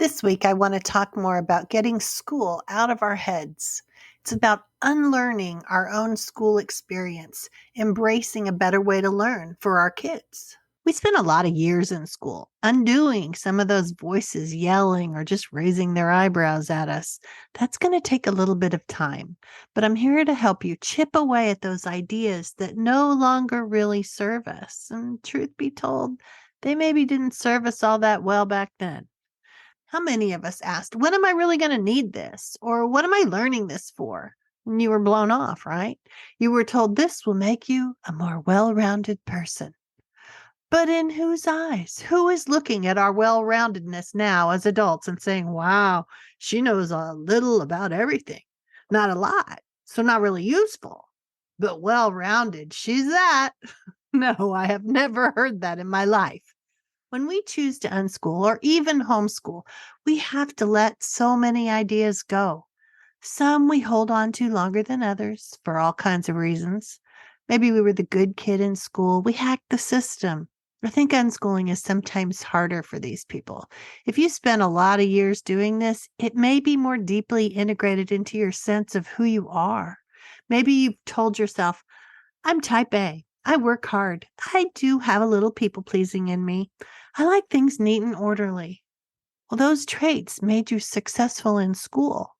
This week, I want to talk more about getting school out of our heads. It's about unlearning our own school experience, embracing a better way to learn for our kids. We spend a lot of years in school, undoing some of those voices yelling or just raising their eyebrows at us. That's going to take a little bit of time, but I'm here to help you chip away at those ideas that no longer really serve us. And truth be told, they maybe didn't serve us all that well back then. How many of us asked, when am I really going to need this? Or what am I learning this for? And you were blown off, right? You were told this will make you a more well rounded person. But in whose eyes? Who is looking at our well roundedness now as adults and saying, wow, she knows a little about everything? Not a lot. So not really useful, but well rounded. She's that. No, I have never heard that in my life. When we choose to unschool or even homeschool, we have to let so many ideas go. Some we hold on to longer than others for all kinds of reasons. Maybe we were the good kid in school. We hacked the system. I think unschooling is sometimes harder for these people. If you spend a lot of years doing this, it may be more deeply integrated into your sense of who you are. Maybe you've told yourself, I'm type A. I work hard. I do have a little people pleasing in me. I like things neat and orderly. Well, those traits made you successful in school,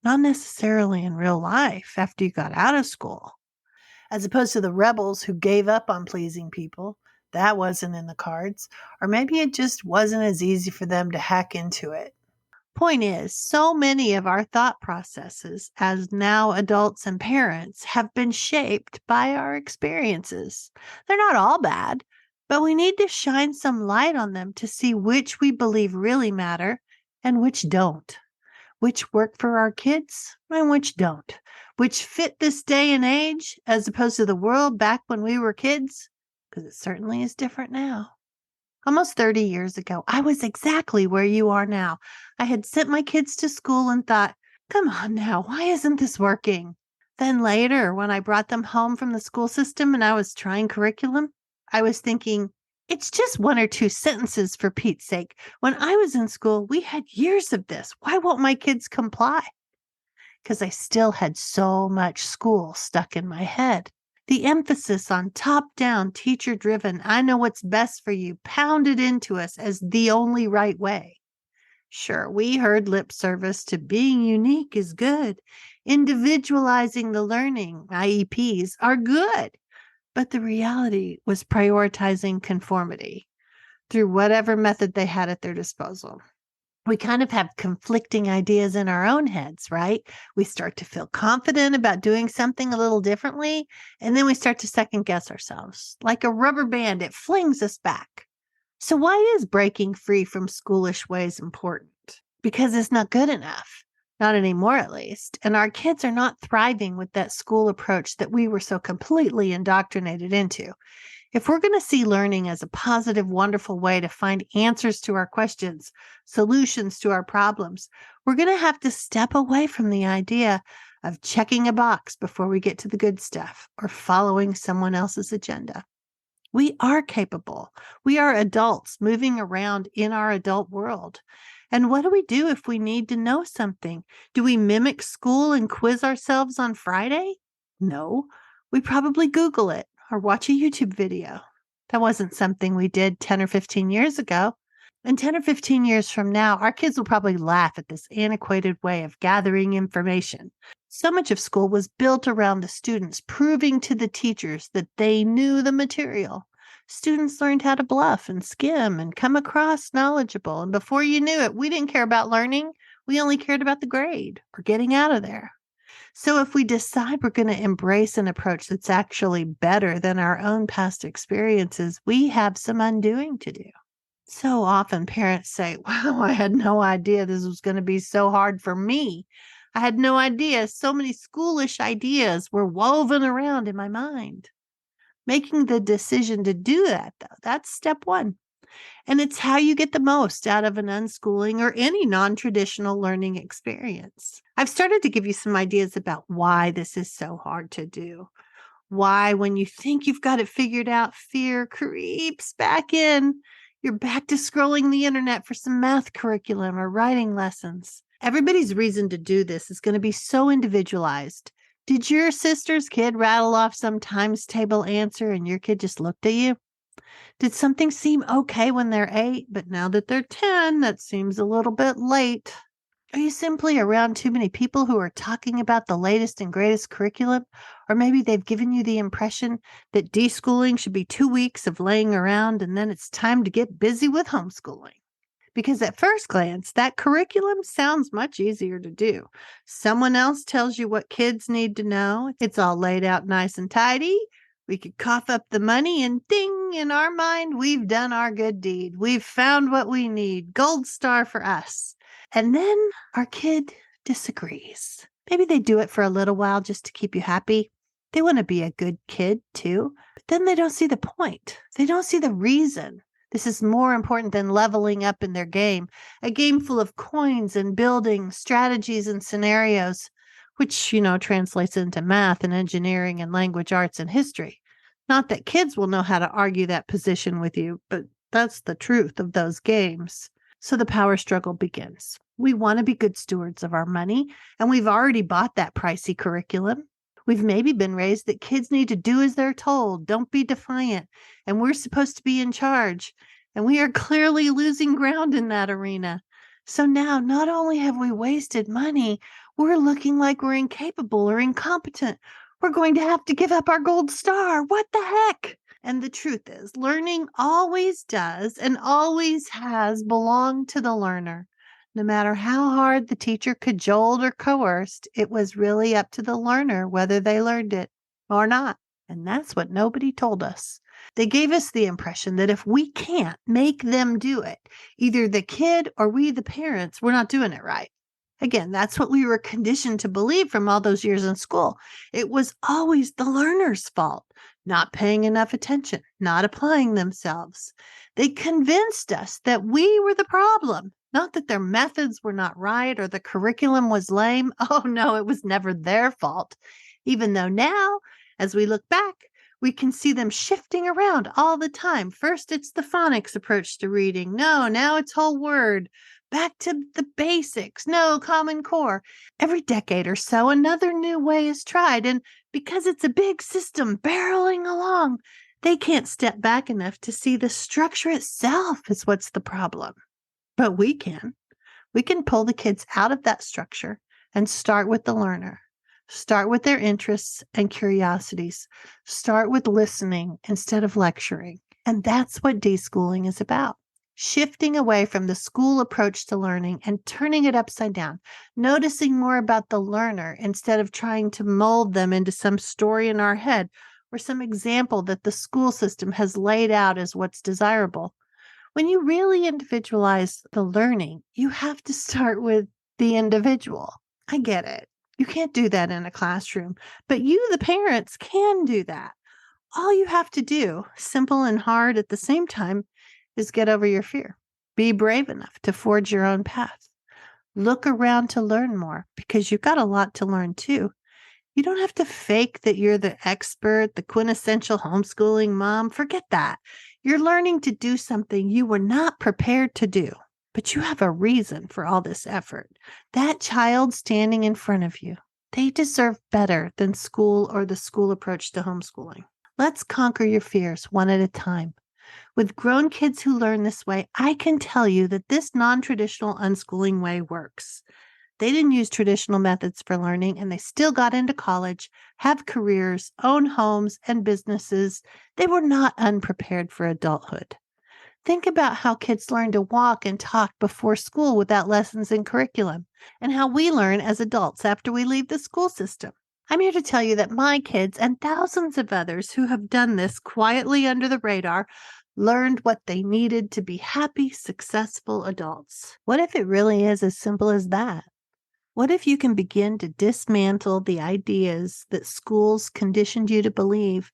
not necessarily in real life after you got out of school. As opposed to the rebels who gave up on pleasing people, that wasn't in the cards. Or maybe it just wasn't as easy for them to hack into it. Point is, so many of our thought processes as now adults and parents have been shaped by our experiences. They're not all bad, but we need to shine some light on them to see which we believe really matter and which don't, which work for our kids and which don't, which fit this day and age as opposed to the world back when we were kids, because it certainly is different now. Almost 30 years ago, I was exactly where you are now. I had sent my kids to school and thought, come on now, why isn't this working? Then later, when I brought them home from the school system and I was trying curriculum, I was thinking, it's just one or two sentences for Pete's sake. When I was in school, we had years of this. Why won't my kids comply? Because I still had so much school stuck in my head. The emphasis on top-down, teacher-driven, I know what's best for you, pounded into us as the only right way. Sure, we heard lip service to being unique is good. Individualizing the learning, IEPs, are good. But the reality was prioritizing conformity through whatever method they had at their disposal. We kind of have conflicting ideas in our own heads, right? We start to feel confident about doing something a little differently, and then we start to second guess ourselves. Like a rubber band, it flings us back. So why is breaking free from schoolish ways important? Because it's not good enough. Not anymore, at least. And our kids are not thriving with that school approach that we were so completely indoctrinated into. If we're going to see learning as a positive, wonderful way to find answers to our questions, solutions to our problems, we're going to have to step away from the idea of checking a box before we get to the good stuff or following someone else's agenda. We are capable. We are adults moving around in our adult world. And what do we do if we need to know something? Do we mimic school and quiz ourselves on Friday? No, we probably Google it or watch a YouTube video. That wasn't something we did 10 or 15 years ago. And 10 or 15 years from now, our kids will probably laugh at this antiquated way of gathering information. So much of school was built around the students proving to the teachers that they knew the material. Students learned how to bluff and skim and come across knowledgeable. And before you knew it, we didn't care about learning. We only cared about the grade or getting out of there. So if we decide we're going to embrace an approach that's actually better than our own past experiences, we have some undoing to do. So often parents say, wow, I had no idea this was going to be so hard for me. I had no idea so many schoolish ideas were woven around in my mind. Making the decision to do that, though, that's step one. And it's how you get the most out of an unschooling or any non-traditional learning experience. I've started to give you some ideas about why this is so hard to do. Why, when you think you've got it figured out, fear creeps back in. You're back to scrolling the internet for some math curriculum or writing lessons. Everybody's reason to do this is going to be so individualized. Did your sister's kid rattle off some times table answer and your kid just looked at you? Did something seem okay when they're 8, but now that they're 10, that seems a little bit late? Are you simply around too many people who are talking about the latest and greatest curriculum? Or maybe they've given you the impression that deschooling should be 2 weeks of laying around and then it's time to get busy with homeschooling. Because at first glance, that curriculum sounds much easier to do. Someone else tells you what kids need to know. It's all laid out nice and tidy. We could cough up the money and ding, in our mind, we've done our good deed. We've found what we need. Gold star for us. And then our kid disagrees. Maybe they do it for a little while just to keep you happy. They want to be a good kid too, but then they don't see the point. They don't see the reason. This is more important than leveling up in their game, a game full of coins and building strategies and scenarios, which, translates into math and engineering and language arts and history. Not that kids will know how to argue that position with you, but that's the truth of those games. So the power struggle begins. We want to be good stewards of our money, and we've already bought that pricey curriculum. We've maybe been raised that kids need to do as they're told, don't be defiant, and we're supposed to be in charge. And we are clearly losing ground in that arena. So now, not only have we wasted money, we're looking like we're incapable or incompetent. We're going to have to give up our gold star. What the heck? And the truth is, learning always does and always has belonged to the learner. No matter how hard the teacher cajoled or coerced, it was really up to the learner whether they learned it or not. And that's what nobody told us. They gave us the impression that if we can't make them do it, either the kid or we, the parents, we're not doing it right. Again, that's what we were conditioned to believe from all those years in school. It was always the learner's fault, not paying enough attention, not applying themselves. They convinced us that we were the problem, not that their methods were not right or the curriculum was lame. Oh, no, it was never their fault. Even though now, as we look back, we can see them shifting around all the time. First, it's the phonics approach to reading. No, now it's whole word. Back to the basics. No, Common Core. Every decade or so, another new way is tried. And because it's a big system barreling along, they can't step back enough to see the structure itself is what's the problem. But we can. We can pull the kids out of that structure and start with the learner. Start with their interests and curiosities. Start with listening instead of lecturing. And that's what deschooling is about. Shifting away from the school approach to learning and turning it upside down. Noticing more about the learner instead of trying to mold them into some story in our head or some example that the school system has laid out as what's desirable. When you really individualize the learning, you have to start with the individual. I get it. You can't do that in a classroom, but you, the parents, can do that. All you have to do, simple and hard at the same time, is get over your fear. Be brave enough to forge your own path. Look around to learn more because you've got a lot to learn too. You don't have to fake that you're the expert, the quintessential homeschooling mom. Forget that. You're learning to do something you were not prepared to do. But you have a reason for all this effort. That child standing in front of you, they deserve better than school or the school approach to homeschooling. Let's conquer your fears one at a time. With grown kids who learn this way, I can tell you that this non-traditional unschooling way works. They didn't use traditional methods for learning, and they still got into college, have careers, own homes, and businesses. They were not unprepared for adulthood. Think about how kids learn to walk and talk before school without lessons in curriculum, and how we learn as adults after we leave the school system. I'm here to tell you that my kids and thousands of others who have done this quietly under the radar learned what they needed to be happy, successful adults. What if it really is as simple as that? What if you can begin to dismantle the ideas that schools conditioned you to believe,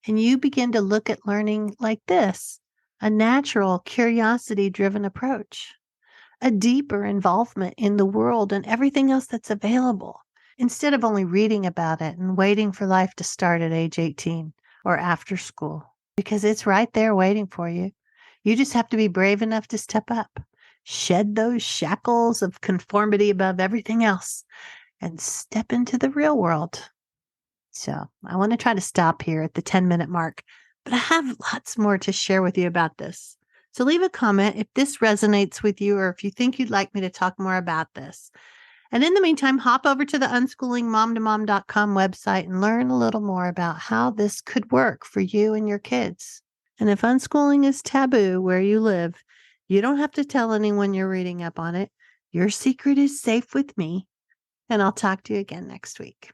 and you begin to look at learning like this? A natural, curiosity-driven approach, a deeper involvement in the world and everything else that's available, instead of only reading about it and waiting for life to start at age 18 or after school, because it's right there waiting for you. You just have to be brave enough to step up, shed those shackles of conformity above everything else, and step into the real world. So I want to try to stop here at the 10-minute mark, but I have lots more to share with you about this. So leave a comment if this resonates with you or if you think you'd like me to talk more about this. And in the meantime, hop over to the unschoolingmom2mom.com website and learn a little more about how this could work for you and your kids. And if unschooling is taboo where you live, you don't have to tell anyone you're reading up on it. Your secret is safe with me, and I'll talk to you again next week.